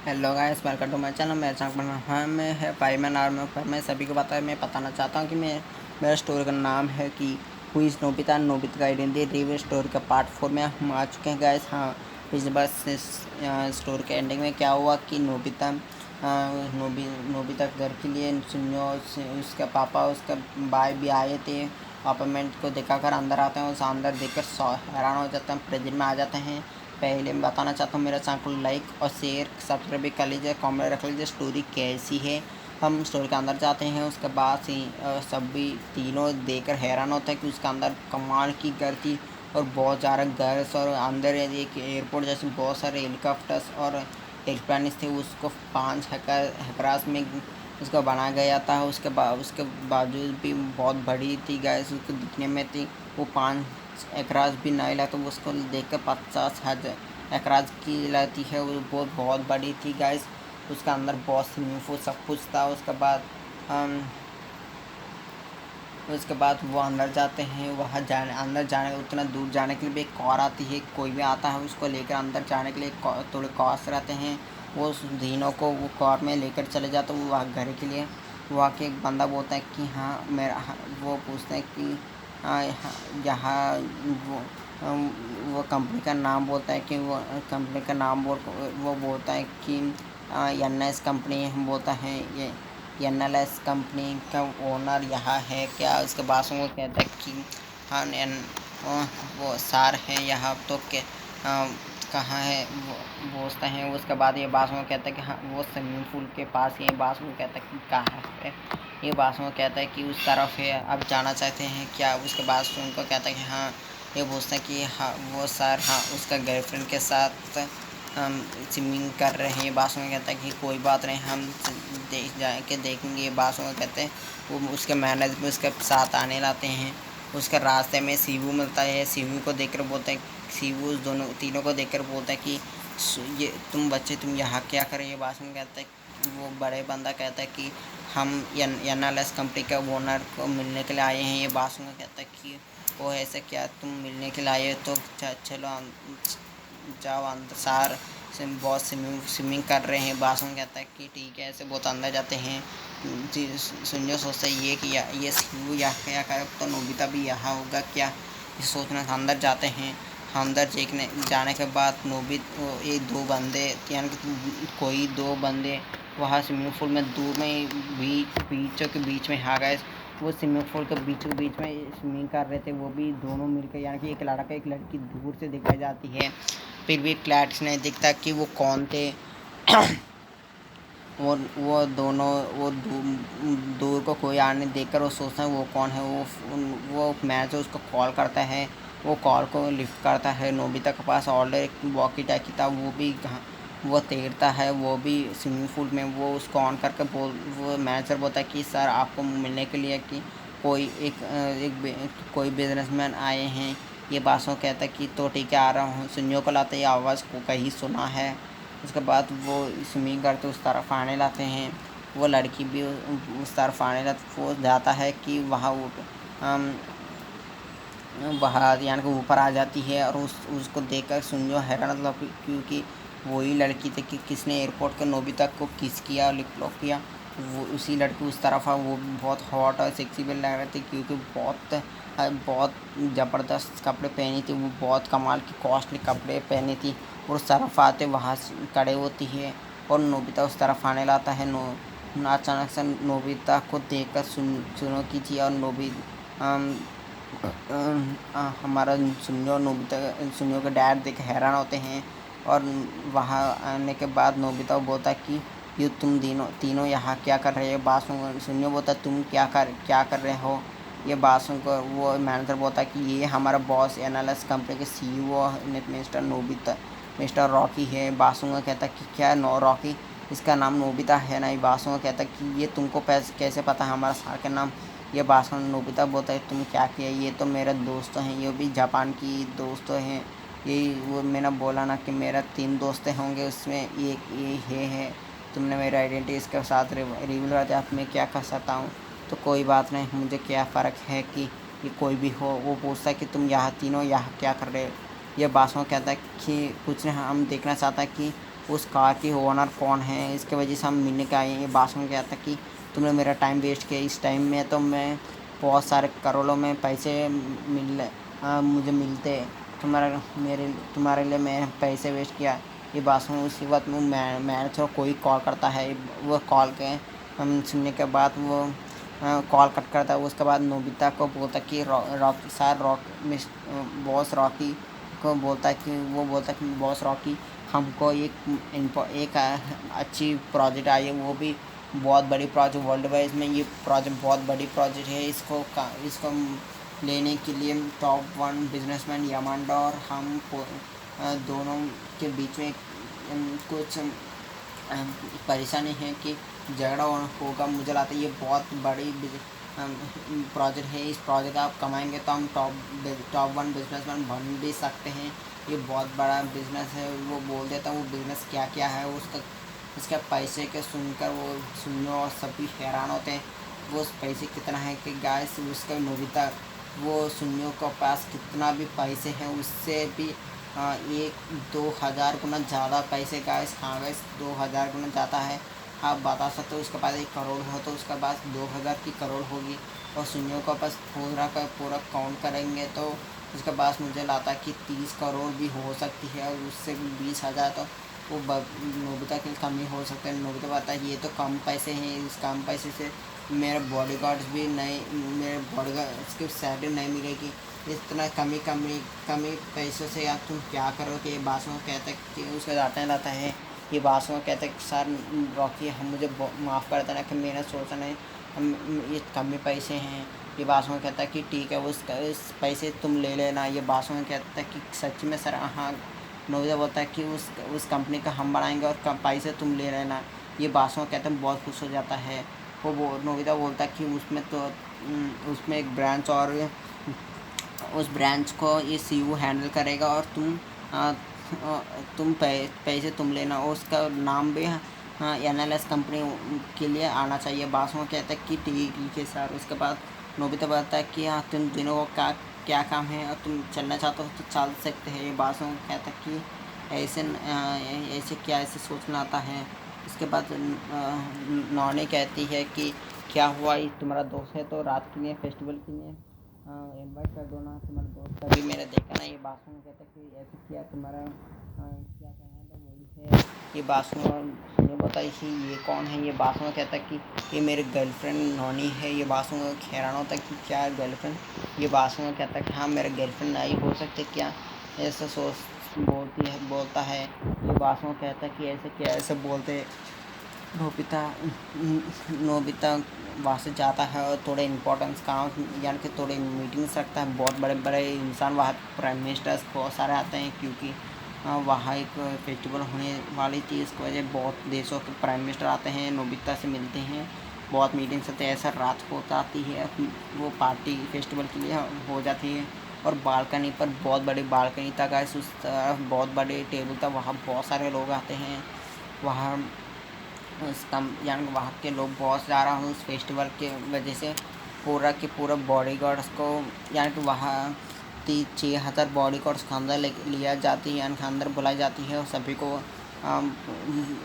Hello guys, welcome to my channel. मेरे channel पर हमें है फाइवमैन आर्मी पर मैं सभी को मैं बताना चाहता हूँ कि मेरा स्टोरी का नाम है कि हु इज़ नोबिता नोबिता का आइडेंटिटी रिव्यू स्टोरी का पार्ट 4 में हम आ चुके हैं गाइस। हाँ, पिछले बार स्टोरी के एंडिंग में क्या हुआ कि नोबिता घर के लिए उसका पापा उसका भाई भी आए थे। अपार्टमेंट को दिखाकर अंदर आते हैं, उस अंदर देखकर हैरान हो जाते हैं, प्रेजेंट में आ जाते हैं। पहले मैं बताना चाहता हूँ मेरा चैनल को लाइक और शेयर सब्सक्राइब भी कर लीजिए, कमेंट रख लीजिए स्टोरी कैसी है। हम स्टोरी के अंदर जाते हैं, उसके बाद से सभी तीनों देखकर हैरान होता है कि उसके अंदर कमाल की घर थी और बहुत ज़्यादा गर्ल्स और अंदर एक एयरपोर्ट जैसे बहुत सारे हेलीकॉप्टर्स और एयरप्लेन्स थे। उसको 5 हैकरास में उसका बनाया गया था। उसके बावजूद भी बहुत बड़ी थी गैस, उसको दिखने में थी। वो 5 एकराज भी नहीं लगता, तो उसको देखकर 50,000 एकराज की लगती है। वो बहुत बड़ी थी गैस। उसके अंदर बहुत स्विमिंग पूल सब कुछ था। उसके बाद वो अंदर जाते हैं। वहाँ अंदर जाने उतना दूर जाने के लिए भी एक कार आती है, कोई भी आता है उसको लेकर अंदर जाने के लिए थोड़े कॉस्ट रहते हैं। वो उस दिनों को वो कार में लेकर चले जाते हैं वो वहाँ घर के लिए। वहाँ के एक बंदा बोलता है कि हाँ वो पूछते हैं कि हाँ यहाँ वो कंपनी का नाम बोलता है कि वो कंपनी का नाम वो बोलता है कि NS कंपनी हम बोलता है ये NLS कंपनी का ओनर यहाँ है क्या। उसके बाद वो कहता है कि हाँ वो सार है यहाँ तो कहाँ है वो पूछता है। उसके बाद ये बात वो कहता है कि हाँ वो स्विमिंग पूल के पास ही है। बात वो कहता है कि कहाँ है ये। बात वो कहता है कि उस तरफ है, अब जाना चाहते हैं क्या। उसके बाद उनको कहता है कि हाँ ये पूछता है कि हाँ वो सर हाँ उसका गर्लफ्रेंड के साथ हम स्विमिंग कर रहे हैं। बासु में कहता है कि कोई बात नहीं, हम देखेंगे। बासु में कहते हैं वो उसके मैनेज में उसके साथ आने लाते हैं। उसके रास्ते में शिवू मिलता है। शिवू को देखकर बोलते हैं, शिवू दोनों तीनों को देखकर बोलता है कि ये तुम बच्चे तुम यहाँ क्या कर रहे हो। बासु में कहता है वो बड़े बंदा कहता है कि हम NLS कंपनी के ओनर को मिलने के लिए आए हैं। ये बासु में कहता है कि वो ऐसे क्या तुम मिलने के लिए आए हो तो चलो जाओ अंदर। सार से बहुत स्विमिंग कर रहे हैं। बासुन कहता है कि ठीक है। ऐसे बहुत अंदर जाते हैं। सुनियो सोचता है ये कि ये शिवू यहाँ क्या करे तो नोबिता भी यहाँ होगा क्या, ये सोचना अंदर जाते हैं। अंदर जाने के बाद ये 2 बंदे यानी कि कोई 2 बंदे वहाँ स्विमिंग पूल में दूर में बीचों के बीच में आ गए। वो स्विमिंग पूल के बीचों बीच में स्विमिंग कर रहे थे। वो भी दोनों मिलकर यानी कि एक लड़का एक लड़की दूर से दिखाई जाती है, फिर भी क्लैरिटी नहीं दिखता कि वो कौन थे। वो दोनों दूर को कोई आने देखकर वो सोचते हैं वो कौन है। वो मैनेजर उसको कॉल करता है। वो कॉल को लिफ्ट करता है। नोबिता के पास ऑलरेडी एक वॉकी टॉकी था, वो तैरता है। वो भी स्विमिंग पूल में वो उसको ऑन करके वो मैनेजर बोलता है कि सर आपको मिलने के लिए कि कोई बिजनेसमैन आए हैं। ये बासों कहता है कि तो ठीक है आ रहा हूँ। सुनियो को लाते ही आवाज़ को कहीं सुना है। उसके बाद वो स्विमिंग करते उस तरफ आने लाते हैं। वो लड़की भी उस तरफ आने लाते वो जाता है कि वहाँ यानी कि ऊपर आ जाती है और उसको देखकर सुनियो हैरान मतलब क्योंकि वही लड़की थी कि किसने एयरपोर्ट के नोबिता को किस किया लिप लॉक किया। वो उसी लड़की उस तरफ है। वो बहुत हॉट और सेक्सी भी लग रहे थे क्योंकि बहुत ज़बरदस्त कपड़े पहनी थी। वो बहुत कमाल की कॉस्टली कपड़े पहनी थी और उस तरफ आते वहाँ खड़े होती है और नोबिता उस तरफ आने लाता है। अचानक से नोबिता को देखकर सुनो की थी और हमारा सुनियो के डैड देख हैरान होते हैं। और वहाँ आने के बाद नोबिता बोलता है कि ये तुम तीनों यहाँ क्या कर रहे हो। सुनियो बोलता तुम क्या कर रहे हो। ये बासुन को वो मैनेजर बोलता है कि ये हमारा बॉस NLS कंपनी के CEO मिस्टर रॉकी है। बासुंगा कहता कि क्या रॉकी, इसका नाम नोबिता है ना। बासुंगा कहता कि ये तुमको कैसे पता है हमारा सार का नाम। ये बासुंगा नोबिता बोलता है तुम क्या किया, ये तो मेरे दोस्त हैं, ये भी जापान की दोस्त हैं। यही वो मैंने बोला ना कि मेरा 3 दोस्त होंगे, उसमें एक ये है। तुमने मेरा आइडेंटिटी इसके साथ रिवील कर दिया, मैं क्या कर सकता हूँ। तो कोई बात नहीं, मुझे क्या फ़र्क है कि ये कोई भी हो। वो पूछता है कि तुम तीनों यहाँ क्या कर रहे हो। ये बासुआ कहता है कि कुछ नहीं, हम देखना चाहता है कि उस कार की ओनर कौन है, इसके वजह से हम मिलने के आए हैं। ये बासुओं क्या था कि तुमने मेरा टाइम वेस्ट किया, इस टाइम में तो मैं बहुत सारे करोड़ों में पैसे मुझे मिलते, तुम्हारे लिए मैं पैसे वेस्ट किया। ये बासुओं उसी वक्त वो मैनेजर कोई कॉल करता है, वो कॉल के हम सुनने के बाद वो कॉल कट करता है। उसके बाद नोबिता को बोलता कि बॉस रॉकी को बोलता है कि बॉस रॉकी हमको एक अच्छी प्रोजेक्ट आई है, वो भी बहुत बड़ी प्रोजेक्ट वर्ल्ड वाइज में। ये प्रोजेक्ट बहुत बड़ी प्रोजेक्ट है, इसको लेने के लिए टॉप 1 बिजनेसमैन यामांडा और हम दोनों के बीच में कुछ परेशानी है कि झगड़ा होगा। मुझे लगता है ये बहुत बड़ी प्रोजेक्ट है, इस प्रोजेक्ट आप कमाएंगे तो हम टॉप 1 बिजनेसमैन बन भी सकते हैं। ये बहुत बड़ा बिजनेस है। वो बोल देता वो बिजनेस क्या क्या है, उसके पैसे के सुनकर वो सुनने और सभी हैरान होते हैं। वो उस पैसे कितना है कि गाइस उसका नोबिता वो सुनियो के पास कितना भी पैसे हैं उससे भी 1-2 हज़ार गुना ज़्यादा पैसे गाइस। हाँ गाइस 2 हज़ार गुना ज़्यादा है। आप बता सकते हो उसके पास 1 करोड़ हो तो उसके पास 2 हज़ार की करोड़ होगी। और सुनियो के पास पूरा का पूरा काउंट करेंगे तो उसके पास मुझे लगता कि 30 करोड़ भी हो सकती है, और उससे भी 20 हज़ार तो वो नोबिता के कम ही हो सकते हैं। नोबिता बताता है ये तो कम पैसे हैं, इस कम पैसे से मेरे बॉडीगार्ड्स भी नहीं, मेरे बॉडीगार्ड्स की सैलरी नहीं मिलेगी, इतना कमी पैसों से आप तुम क्या करोगे। ये बासुओं कहते कि उसका डांटने लाता है। ये बासुओं कहते सर रॉकी हम मुझे माफ़ कर देना कि मैंने सोचा नहीं, हम ये कमी पैसे हैं। ये बासुओं कहता है कि ठीक है उस पैसे तुम ले लेना। ये बासुओं कहता है कि सच में सर हाँ। नोबिता बोलता है कि उस कंपनी का हम बनाएंगे और पैसे तुम ले लेना। ये बासुओं कहते हैं बहुत खुश हो जाता है। नोबिता बोलता है कि उसमें एक ब्रांच और उस ब्रांच को ये सीईओ हैंडल करेगा और तुम पैसे तुम लेना, और उसका नाम भी एनालिस कंपनी के लिए आना चाहिए। बासुओं कहता है कि ठीक है सर। उसके बाद नोबिता बताता है कि हाँ तुम दिनों को क्या काम है और तुम चलना चाहते हो तो चल सकते हैं। ये बासुओं कहता है कि ऐसे सोचना आता है। इसके बाद नौनी कहती है कि क्या हुआ, तुम्हारा दोस्त है तो रात के लिए फेस्टिवल के लिए इनवाइट कर दो ना, तुम्हारे दोस्त अभी मैंने देखा ना। ये बासुओं कहता है कि ऐसे किया तुम्हारा क्या कहना है तो वही है। ये बासुओं ने बताई कि ये कौन है। ये बासुओं कहता है कि ये मेरी गर्लफ्रेंड नौनी है। ये बासुओं हैरान होता है कि क्या गर्लफ्रेंड। ये बासुओं कहता है कि हाँ मेरा गर्लफ्रेंड नहीं हो सकते क्या, ऐसा बोलता है। ये बासुओं कहता है कि ऐसे क्या ऐसे बोलते। नोबिता वहाँ से जाता है और थोड़े इम्पोर्टेंस काम यानी कि थोड़े मीटिंग्स रखता है। बहुत बड़े बड़े इंसान वहाँ प्राइम मिनिस्टर्स बहुत सारे आते हैं, क्योंकि वहाँ एक फेस्टिवल होने वाली थी। इसकी वजह बहुत देशों के प्राइम मिनिस्टर आते हैं, नोबिता से मिलते हैं, बहुत मीटिंग्स होते हैं। ऐसा रात को आती है वो पार्टी फेस्टिवल के लिए हो जाती है। और बालकनी पर बहुत बड़ी बालकनी था गाइस, उस तरफ बहुत बड़े टेबल था, वहाँ बहुत सारे लोग आते हैं। वहाँ यानी वहाँ के लोग बहुत ज़्यादा उस फेस्टिवल के वजह से पूरा के पूरा बॉडीगार्ड्स को यानी कि वहाँ 6,000 बॉडीगार्ड्स के अंदर लिया जाती है, यानी कि अंदर बुलाई जाती है और सभी को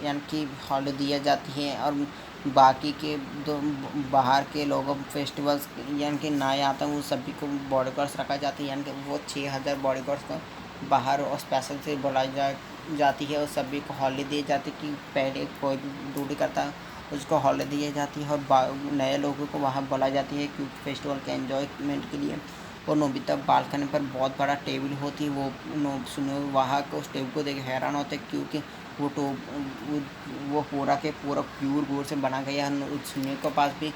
यानी कि हॉल दिया जाती है। और बाकी के बाहर के लोगों फेस्टिवल्स यानी कि नए आते हैं वो सभी को बॉडीगार्ड्स रखा जाती है, यानी कि वो 6,000 बॉडीगार्ड्स को बाहर और स्पेशल से बुलाई जाती है और सभी को हॉलिडे दी जाती है कि पहले कोई भी ड्यूटी करता है उसको हॉलिडे दी जाती है और नए लोगों को वहाँ बुलाई जाती है क्योंकि फेस्टिवल के एंजॉयमेंट के लिए। और नोबिता बालकनी पर बहुत बड़ा टेबल होती है, वो सुनो वहाँ को उस टेबल को देख हैरान होते क्योंकि वो पूरा के पूरा प्योर गोल्ड से बना गया है। सुनियो के पास भी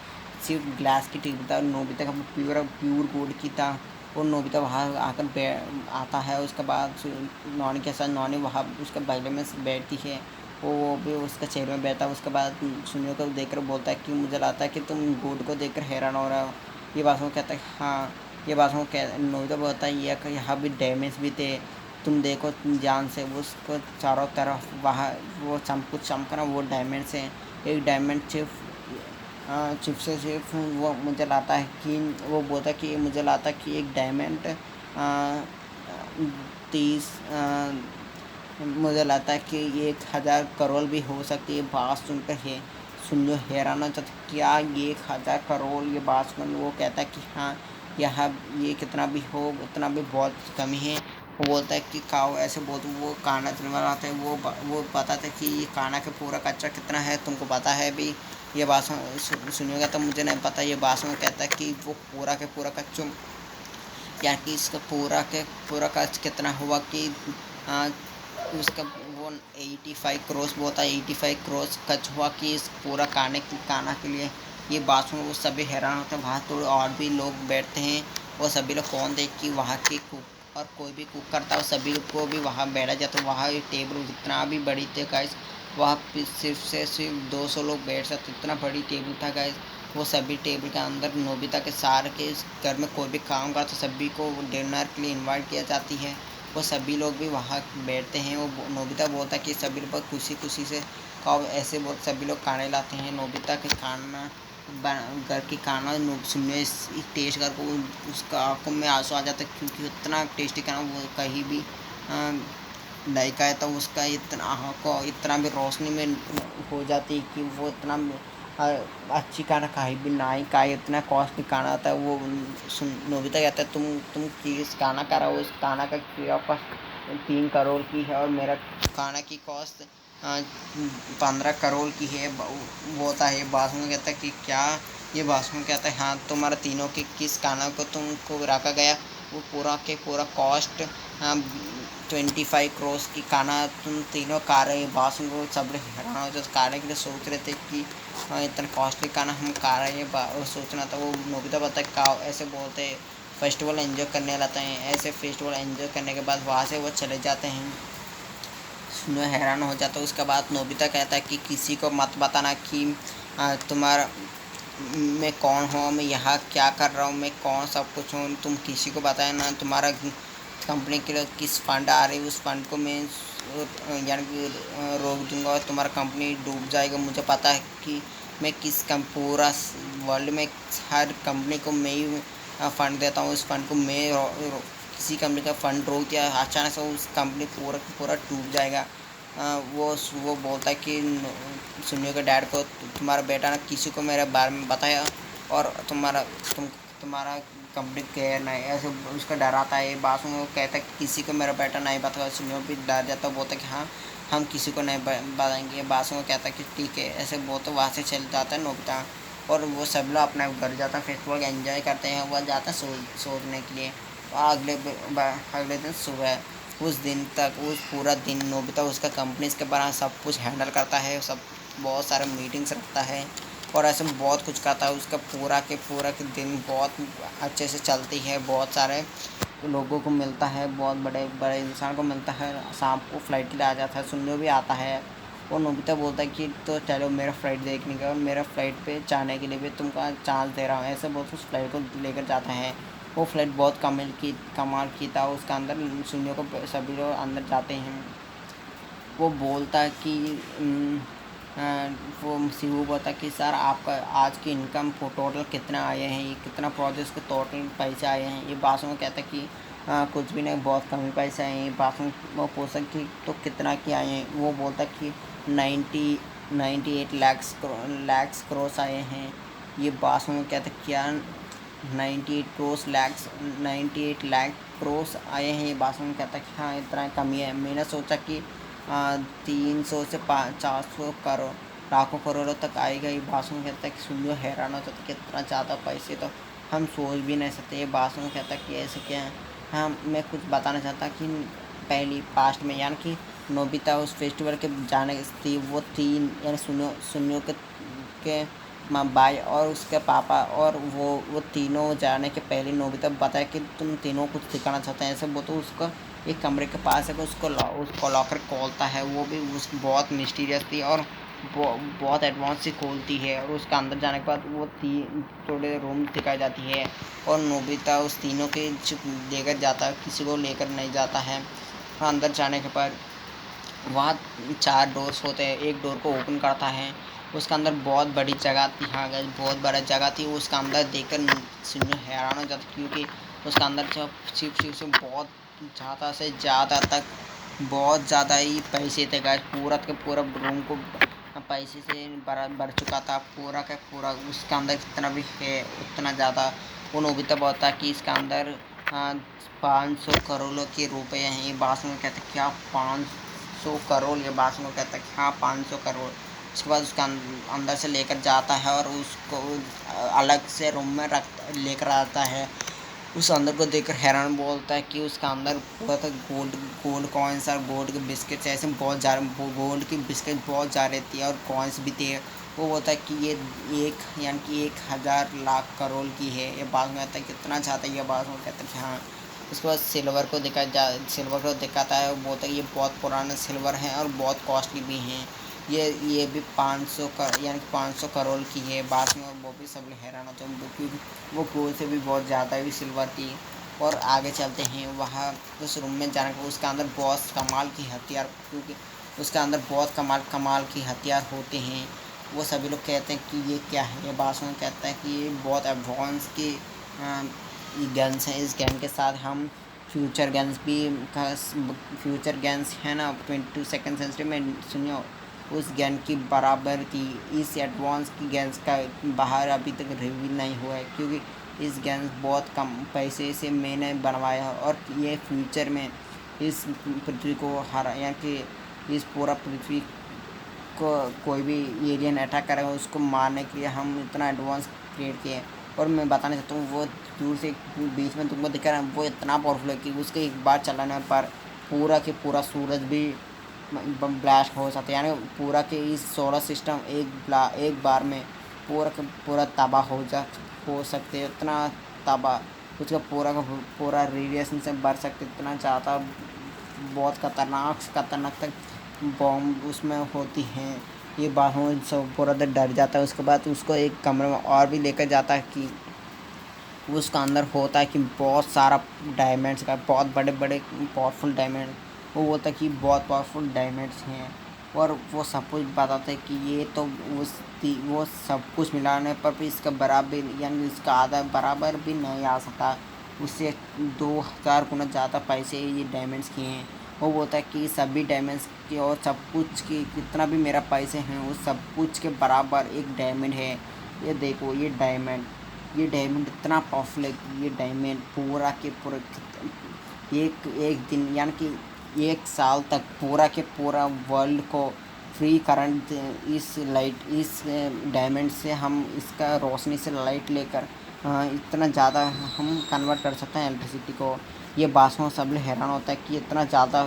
सिर्फ ग्लास की टेबल था, नोबिता का प्योर गोल्ड की था। और नोबिता वहाँ आकर आता है। उसके बाद नॉनी के साथ नॉनी वहाँ उसके बगल में बैठती है, वो भी उसके चेहरे में बैठता है। उसके बाद सुनियो को देखकर बोलता है कि मुझे लगता है कि तुम गोल्ड को देखकर हैरान हो रहा हो। ये बात वो कहता है हाँ। ये बात वो नोबिता बोलता है यहाँ भी डैमेज भी थे, तुम देखो जान से उसको चारों तरफ वहाँ वो कुछ चमकना वो डायमंड से। एक डायमंड सिर्फ वो मुझे लाता है कि वो बोलता है कि मुझे लाता है कि एक डायमंड 30 मुझे लगता है कि 1000 करोड़ भी हो सकती है। बात सुनकर है सुनियो हैरान हो जाता, क्या 1000 करोड़? ये बात सुन वो कहता है कि हाँ यह ये कितना भी हो उतना भी बहुत कमी है। वो बोलता है कि काओ ऐसे बहुत वो काना चलवा रहा था, वो बताता है कि ये काना का पूरा कच्चा कितना है तुमको पता है भी? ये बात सुनिएगा तो मुझे नहीं पता। ये बात सुन कहता है कि वो पूरा के पूरा कच्चों या कि इसका पूरा खर्च कितना हुआ कि आ, उसका वो 85 करोड़ बोलता है, 85 करोड़ खर्च हुआ कि इस पूरा खाना के लिए। ये बात सुन वो सभी हैरान होते हैं। वहाँ तो और भी लोग बैठते हैं, वो सभी लोग कौन देख कि वहाँ के कुक और कोई भी कुक करता है सभी को भी वहाँ बैठा जाता है। वहाँ टेबल जितना भी बड़ी थी गाइस, वहाँ पे सिर्फ 200 लोग बैठ सकते, इतना बड़ी टेबल था गाइस। वो सभी टेबल के अंदर नोबिता के सारे के घर में कोई भी काम का तो सभी को डिनर के लिए इनवाइट किया जाती है। वो सभी लोग भी वहाँ बैठते हैं। वो नोबिता बोलता है कि सभी लोग बहुत खुशी खुशी से कब ऐसे बहुत सभी लोग खाने लाते हैं। नोबिता के खाना घर की खाना सुनने टेस्ट कर को उसका आंखों में आंसू आ जाता है, क्योंकि उतना टेस्टी खाना वो कहीं भी नहीं खाया तो उसका इतना आँखों इतना भी रोशनी में हो जाती है कि वो इतना अच्छी खाना कहीं भी ना ही खाए, इतना कॉस्टली खाना आता है। वो नोबिता कहता है तुम किस खाना खा रहा हो? उस खाना का कॉस्ट 3 करोड़ की है और मेरा खाना की कॉस्ट 15 करोड़ की है। वो होता है बासुन कहता है कि क्या? ये बासुन कहता है हाँ तुम्हारा तीनों के किस खाना को तुमको रखा गया वो पूरा के पूरा कॉस्ट 25 करोड़ की खाना तुम तीनों खा रहे हैं। बासुन को सब हैरान हो जाते, खाने के लिए सोच रहे थे कि इतना कॉस्टली खाना हम खा रहे हैं। सोचना था वो नोबिता बताए का ऐसे बोलते फेस्टिवल एंजॉय करने लाते हैं। ऐसे फेस्टिवल एंजॉय करने के बाद वहाँ से वो चले जाते हैं। सुनो हैरान हो जाता है। उसके बाद नोबिता कहता है कि किसी को मत बताना कि तुम्हारा मैं कौन हूँ, मैं यहाँ क्या कर रहा हूँ, मैं कौन सब कुछ हूँ, तुम किसी को बताए ना। तुम्हारा कंपनी के लिए किस फंड आ रही है उस फंड को मैं यानी कि रोक दूंगा और तुम्हारा कंपनी डूब जाएगा। मुझे पता है कि मैं पूरा वर्ल्ड में हर कंपनी को मैं ही फ़ंड देता हूँ। उस फंड को मैं किसी कंपनी का फ़ंड रोक दिया अचानक से उस कंपनी पूरा पूरा डूब जाएगा। वो बोलता है कि सुनियो के डैड को तुम्हारा बेटा ने किसी को मेरे बारे में बताया और तुम्हारा कंप्लीट केयर नहीं ऐसे उसका डर आता है। बात में वो कहता है कि किसी को मेरा बेटा नहीं बताया। सुनियो भी डर जाता है, बोलता है कि हाँ हम किसी को नहीं बताएंगे। बात में कहता है कि ठीक है ऐसे बोलते वहाँ से चल जाता है नोबिता और वो सब लोग अपने घर जाता है, फेस्टिवल एंजॉय करते हैं। वह जाता है सोने के लिए। अगले दिन सुबह उस दिन तक उस पूरा दिन नोबिता उसका कंपनीज के बारे में सब कुछ हैंडल करता है, सब बहुत सारे मीटिंग्स रखता है और ऐसे बहुत कुछ करता है। उसका पूरा के दिन बहुत अच्छे से चलती है। बहुत सारे लोगों को मिलता है, बहुत बड़े बड़े इंसान को मिलता है। शाम को फ्लाइट के लिए आ जाता है, सुनियो भी आता है और नोबिता बोलता है कि तो चलो मेरा फ़्लाइट देखने का, मेरा फ़्लाइट पे जाने के लिए भी तुमको चांस दे रहा हूँ। ऐसे बहुत उस फ्लाइट को लेकर जाता है। वो फ्लाइट बहुत कमाल की था। उसका अंदर सुनियो को सभी लोग अंदर जाते हैं। वो बोलता है कि वो शिवू बोलता कि सर आपका आज की इनकम टोटल कितना आए हैं, ये कितना प्रोजेक्ट के टोटल पैसे आए हैं। ये बासु में कहता कि कुछ भी नहीं बहुत कम ही पैसे आए हैं। बासु वो पूछा कि तो कितना की आए हैं? वो बोलता कि 98 लैक्स करोड़ आए हैं। ये बासु में कहता क्या 98 लाख करोड़ आए हैं। ये बासु में कहता कि हाँ इतना कम ही है। मैंने सोचा कि 300 से 400 करोड़ लाखों करोड़ों तक आएगा। ये भाषण कहता है कि सुनियो हैरान हो जाता कि इतना ज़्यादा पैसे तो हम सोच भी नहीं सकते। ये भाषण कहता कि ऐसे क्या है। हाँ मैं कुछ बताना चाहता कि पहली पास्ट में यानी कि नोबिता उस फेस्टिवल के जाने थी वो तीन यानी सुनियो के माँ बाई और उसके पापा और वो तीनों जाने के पहले नोबिता बताया कि तुम तीनों कुछ सिखाना चाहते हैं। ऐसे वो तो उसको एक कमरे के पास है उसको लॉकर खोलता है। वो भी उस बहुत मिस्टीरियस थी और बहुत एडवांस से खोलती है और उसका अंदर जाने के बाद वो थोड़े रूम दिखाई जाती है और नोबिता उस तीनों के लेकर जाता है, किसी को लेकर नहीं जाता है। अंदर जाने के बाद वहाँ 4 डोर्स होते हैं। एक डोर को ओपन करता है, उसके अंदर बहुत बड़ी जगह थी। हाँ गई बहुत बड़ा जगह थी। उसका अंदर देखकर सुनियो हैरान हो जाता क्योंकि उसका अंदर से बहुत ज़्यादा से ज़्यादा तक बहुत ज़्यादा ही पैसे थे गाइस, पूरा का पूरा रूम को पैसे से भर चुका था, पूरा का पूरा। उसके अंदर जितना भी है उतना ज़्यादा। वो नोबिता बोलता है कि इसके अंदर 500 करोड़ के रुपए हैं। ये बात में कहते क्या 500 करोड़? ये बात में कहता है हाँ 500 करोड़। उसके बाद उसका अंदर से लेकर जाता है और उसको अलग से रूम में लेकर आता है। उस अंदर को देखकर हैरान बोलता है कि उसका अंदर पूरा था गोल्ड गोल्ड कॉइन्स और गोल्ड के बिस्किट्स, ऐसे बहुत जा गोल्ड की बिस्किट बहुत जा रही थी और कॉइन्स भी थे। वो बोलता है कि ये यानी कि 1000 लाख करोड़ की है। ये बात में आता है कितना चाहता है, ये बात में कहता है कि हाँ। उसके बाद सिल्वर को दिखाता है। वो बोलता है ये बहुत पुराना सिल्वर है और बहुत कॉस्टली भी हैं। ये भी 500 यानी कि 500 करोड़ की है। बाद में वो भी सब हैरान होते हैं क्योंकि वो गोल्ड से भी बहुत ज़्यादा भी सिल्वर थी। और आगे चलते हैं, वहाँ उस रूम में जाने को उसके अंदर बहुत कमाल की हथियार, क्योंकि उसके अंदर बहुत कमाल की हथियार होते हैं। वो सभी लोग कहते हैं कि ये क्या है। ये बात में कहता है कि ये बहुत एडवांस की गन्स हैं। इस गन के साथ हम फ्यूचर गन्स भी फ्यूचर गन्स है ना 22nd सेंचुरी में, सुनियो उस गन की बराबर की इस एडवांस की गन्स का बाहर अभी तक रिवील नहीं हुआ है, क्योंकि इस गन बहुत कम पैसे से मैंने बनवाया है। और ये फ्यूचर में इस पृथ्वी को यानी कि इस पूरा पृथ्वी को कोई भी एलियन अटैक करेगा उसको मारने के लिए हम इतना एडवांस क्रिएट किए। और मैं बताना चाहता हूँ वो दूर से बीच में तुमको दिख रहा है, वो इतना पावरफुल है कि उसके एक बार चलाने पर पूरा के पूरा सूरज भी ब्लास्ट हो सकता है। यानी पूरा के इस सोलर सिस्टम एक बार में पूरा का पूरा तबाह हो सकते हैं। इतना तबाह उसका पूरा का पूरा रेडिएशन से बढ़ सकते, इतना ज़्यादा बहुत खतरनाक तक बॉम्ब उसमें होती हैं। ये बात में सब पूरा डर जाता है। उसके बाद उसको एक कमरे में और भी लेकर जाता है कि उसका अंदर होता है कि बहुत सारा डायमंड्स का, बहुत बड़े बड़े पावरफुल डायमंड। वो बोलता है कि बहुत पावरफुल डायमंड्स हैं। और वो सब कुछ बताते हैं कि ये तो वो सब कुछ मिलाने पर भी इसका बराबर यानी इसका आधा बराबर भी नहीं आ सकता। उससे 2000 गुना ज़्यादा पैसे ये डायमंड्स के हैं। वो बोलता है कि सभी डायमंड्स के और सब कुछ की कितना भी मेरा पैसे हैं उस सब कुछ के बराबर एक डायमंड है। ये देखो ये डायमंड इतना पावरफुल है कि ये डायमंड पूरा के पूरा एक दिन यानी कि 1 साल तक पूरा के पूरा वर्ल्ड को फ्री करंट इस डायमंड से हम इसका रोशनी से लाइट लेकर इतना ज़्यादा हम कन्वर्ट कर सकते हैं इलेक्ट्रिसिटी को। ये बात में सब लोग हैरान होता है कि इतना ज़्यादा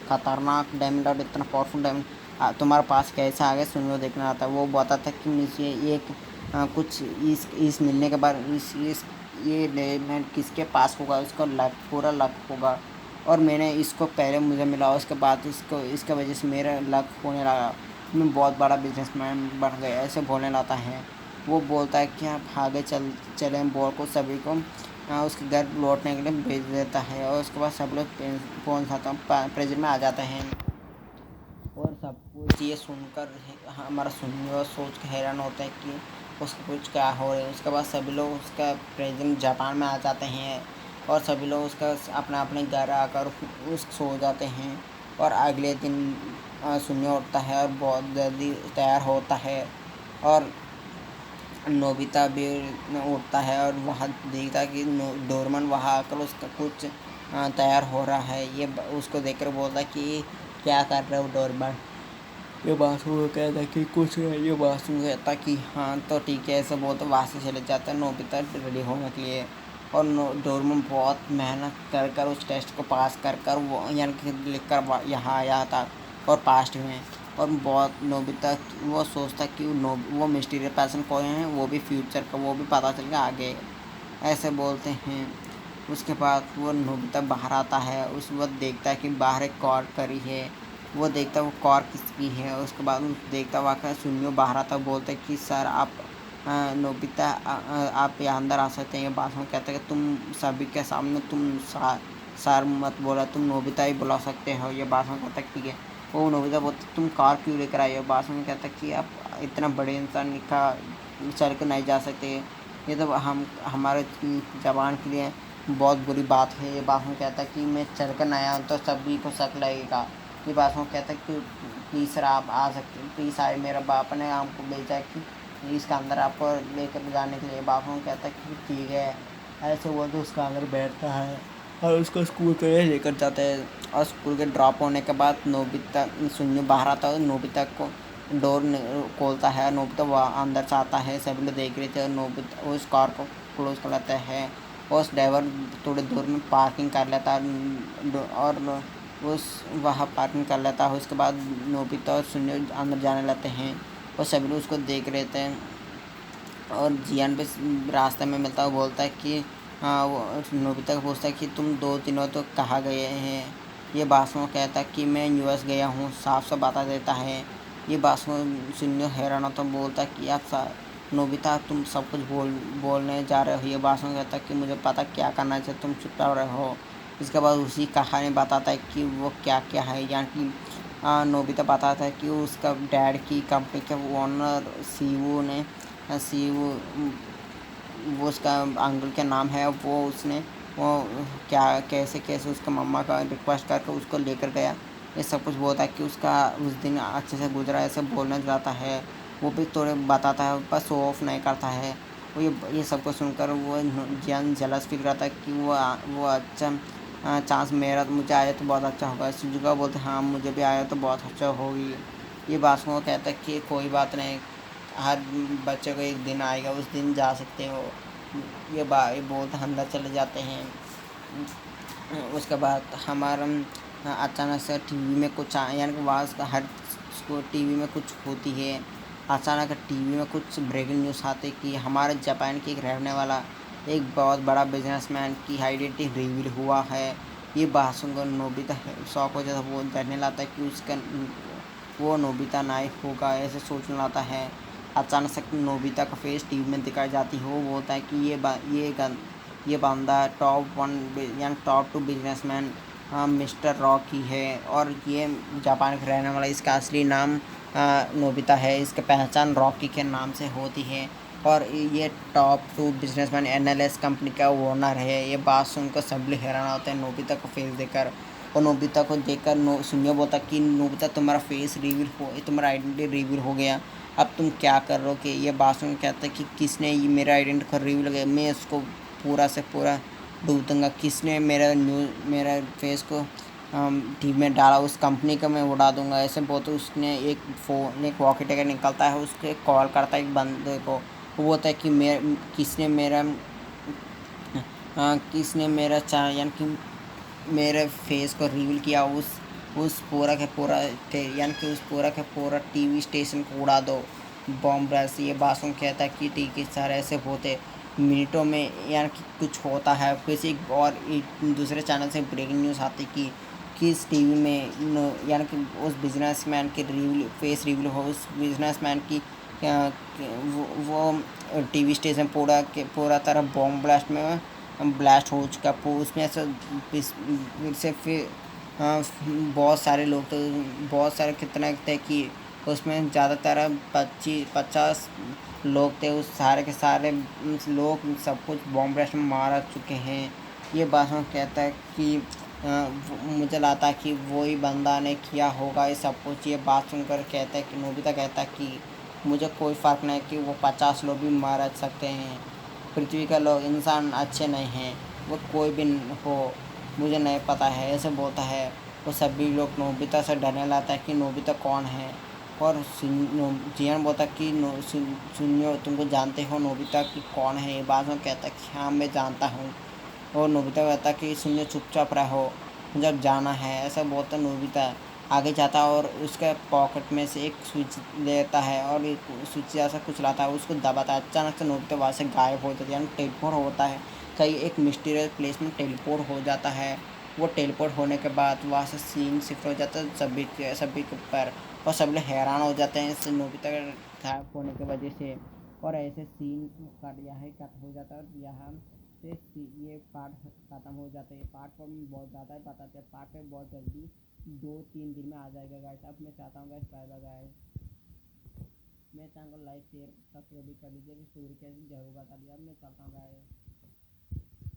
खतरनाक डायमंड और इतना पावरफुल डायमंड तुम्हारे पास कैसे आ गया। सुनियो देखना आता है। वो बताता है कि मुझे एक कुछ इस मिलने के बाद ये डायमंड किसके पास होगा उसका पूरा लक होगा। और मैंने इसको पहले मुझे मिला, उसके बाद इसके वजह से मेरा लक होने लगा, मैं बहुत बड़ा बिजनेसमैन बन गया, ऐसे बोलने लगता है। वो बोलता है कि आप आगे चले बोल को सभी को उसके घर लौटने के लिए भेज देता है। और उसके बाद सब लोग पहुँच जाता प्रेजेंट में आ जाते हैं। और सब कुछ ये सुनकर हमारा सुनियो सोच के हैरान होता है कि उसका कुछ क्या हो रहा है। उसके बाद सभी लोग उसका प्रेजेंट जापान में आ जाते हैं और सभी लोग उसका अपने घर आकर सो जाते हैं। और अगले दिन सुनियो उठता है और बहुत जल्दी तैयार होता है। और नोबिता भी उठता है और वहाँ देखता है कि डोरेमोन वहाँ आकर उसका कुछ तैयार हो रहा है। ये उसको देखकर बोलता है कि क्या कर रहे हो डोरेमोन। ये बासु को कहता है कि कुछ नहीं। ये बासु कहता है कि हाँ तो ठीक है, ऐसा बोलते वहाँ से चले जाता है नोबिता रेडी होने के लिए। और डोरेमोन बहुत मेहनत कर उस टेस्ट को पास कर वो यानी कि लिख कर यहाँ आया था और पास्ट में। और बहुत नोबिता वो सोचता कि वो मिस्टीरियस पर्सन कौन है, वो भी फ्यूचर का, वो भी पता चल गया आगे, ऐसे बोलते हैं। उसके बाद वो नोबिता बाहर आता है। उस वक्त देखता है कि बाहर एक कार खड़ी है। वो देखता है वो कार किसकी है। उसके बाद देखता वाक़ई सुनियो बाहर आता, बोलता है कि सर आप नोबिता आप यहाँ अंदर आ सकते हैं। ये बात में कहता है कि तुम सभी के सामने तुम सर मत बोला, तुम नोबिता ही बुला सकते हो। ये बात में कहता है ठीक है। वो नोबिता बोलता तुम कार क्यों लेकर आए हो। बात में कहता है कि आप इतना बड़े इंसान का चल कर नहीं जा सकते, ये तो हमारे जवान के लिए बहुत बुरी बात है। ये बात में कहता है कि मैं चल कर आया हूँ तो सभी को शक लगेगा। ये बात में कहता है कि प्लीज़ सर आप आ सकते, प्लीज़ आए, मेरा बाप ने आपको भेजा कि इसका अंदर आपको लेकर जाने के लिए। बाप में कहता है कि ठीक है। ऐसे वो तो उसका अंदर बैठता है और उसको स्कूल के लिए लेकर जाते हैं। और स्कूल के ड्रॉप होने के बाद नोबिता सुन्नी बाहर आता है, नोबिता को डोर खोलता है। नोबिता वहाँ अंदर से आता है, सभी लोग देख रहे थे। नोबिता उस कार को क्लोज कर लेता है। उस ड्राइवर थोड़ी दूर में पार्किंग कर लेता है और उस वहाँ पार्किंग कर लेता है। उसके बाद नोबिता और सुन्नी अंदर जाने लगते हैं और सभी लोग उसको देख रहे थे। और जियान भी रास्ते में मिलता है, बोलता है कि हाँ, वो नोबिता को पूछता है कि तुम 2 दिनों तो कहाँ गए हैं। ये बासुओं कहता है कि मैं यूएस गया हूँ, साफ साफ बता देता है। ये बासुओं सुनियो हैरान होता है, बोलता है कि आप नोबिता तुम सब कुछ बोलने जा रहे हो। ये बासुओं कहता है कि मुझे पता क्या करना चाहिए, तुम चुपचाप रहे हो। इसके बाद उसी कहानी बताता है कि वो क्या क्या है। यानी कि नोबिता बताता है कि उसका डैड की कंपनी के ओनर सीईओ ने सीईओ वो उसका अंकल का नाम है, वो उसने वो क्या कैसे कैसे उसका मम्मा का रिक्वेस्ट करके उसको लेकर गया। ये सब कुछ बोलता है कि उसका उस दिन अच्छे से गुजरा, ऐसे बोलना चाहता है। वो भी थोड़े बताता है, पर शो ऑफ नहीं करता है। वो ये सब कुछ सुनकर वो जियान जेलस फील करता है कि वो अच्छा चांस मेरा मुझे आया तो बहुत अच्छा होगा। सुजुका बोलते हाँ मुझे भी आया तो बहुत अच्छा होगी। ये बात को कहता है कि कोई बात नहीं, हर बच्चे को एक दिन आएगा, उस दिन जा सकते हो। ये बोलते अंदर चले जाते हैं। उसके बाद हमारा अचानक से टीवी में कुछ यानी कि वहाँ हर टीवी में कुछ होती है। अचानक टीवी में कुछ ब्रेकिंग न्यूज़ आती कि हमारे जापान के एक रहने वाला एक बहुत बड़ा बिजनेसमैन की आइडेंटिटी रिवील हुआ है। ये बात सुनकर नोबिता शौक हो जाता है, वो डरने लगता है कि उसका वो नोबिता नायक होगा, ऐसे सोचने लगता है। अचानक से नोबिता का फेस टीवी में दिखाई जाती है। वो बोलता है कि ये बंदा टॉप 1 यानी टॉप 2 बिजनेसमैन मिस्टर रॉकी है और ये जापान का रहने वाला। इसका असली नाम नोबिता है, इसकी पहचान रॉकी के नाम से होती है और ये टॉप 2 बिजनेसमैन एनएलएस कंपनी का ओनर है। ये बात सुनकर सब लोग हैरान होते हैं नोबिता को फेस देखकर। और नोबिता को देखकर सुनियो बोलता कि नोबिता तुम्हारा फेस रिवील हो, तुम्हारा आइडेंटिटी रिवील हो गया, अब तुम क्या कर रहे हो। कि ये बात सुन कहता है कि किसने ये मेरा आइडेंटिटी को रिवील किया, मैं इसको पूरा से पूरा डूब दूँगा। किसने मेरा फेस को टीवी में डाला, उस कंपनी का मैं उड़ा दूँगा। ऐसे बोलते उसने एक वॉकी टॉकी निकलता है, उसके कॉल करता है एक बंदे को। वो बोलता है कि किसने मेरा यानी कि मेरे फेस को रिवील किया, उस पूरा के पूरा यानी कि उस पूरा के पूरा टीवी स्टेशन को उड़ा दो बॉम्ब ब्लास्ट। ये बासुन कहता है कि ठीक है सर, ऐसे होते मिनटों में यानी कि कुछ होता है। किसी और एक दूसरे चैनल से ब्रेकिंग न्यूज़ आती कि किस टीवी में यानी कि उस बिजनेसमैन के फेस रिवील हो, उस बिजनेसमैन की वो टीवी स्टेशन पूरा तरह बॉम्ब ब्लास्ट में ब्लास्ट हो चुका। उसमें से फिर बहुत सारे लोग तो बहुत सारे कितना थे कि उसमें ज़्यादातर 50 लोग थे। उस सारे के सारे लोग सब कुछ बॉम्ब ब्लास्ट में मारा चुके हैं। ये बात हम कहता है कि मुझे लगता है कि वही बंदा ने किया होगा ये सब कुछ। ये बात सुनकर कहता है कि नोबिता कहता है कि मुझे कोई फ़र्क नहीं कि वो 50 लोग भी मार सकते हैं। पृथ्वी का लोग इंसान अच्छे नहीं हैं, वो कोई भी हो, मुझे नहीं पता है, ऐसे बोलता है। वो सभी लोग नोबिता से डरने लगता है कि नोबिता कौन है। और जियान बोलता है कि सुनियो तुमको जानते हो नोबिता की कौन है। ये बात में कहता है कि हाँ मैं जानता हूँ। और नोबिता कहता है कि सुनियो चुपचाप रहो, मुझे अब जाना है, ऐसा बोलता नोबिता आगे जाता है और उसके पॉकेट में से एक स्विच लेता है और एक स्विच जैसा कुछ लाता है, उसको दबाता है। अचानक से नोबिता वहाँ से गायब हो जाता है, यानी टेलीपोर्ट होता है। कहीं एक मिस्टीरियस प्लेस में टेलीपोर्ट हो जाता है। वो टेलीपोर्ट होने के बाद वहाँ से सीन शिफ्ट हो जाता है सभी के ऊपर और सब लोग हैरान हो जाते हैं इस नोबिता के गायब होने की वजह से। और ऐसे सीन कट हो जाता है और यहाँ से ये पार्ट ख़त्म हो जाता है। ये पार्ट पर बहुत ज़्यादा बताते हैं, पार्ट में बहुत जल्दी 2-3 दिन में आ जाएगा गाइस। अब मैं चाहता हूँ गाइस बाय बाय गाइस। मैं चैनल को लाइक शेयर सब्सक्राइब कर लीजिए, स्टोरी कैसी जरूर बता दीजिए। अब मैं चलता हूँ गाइस।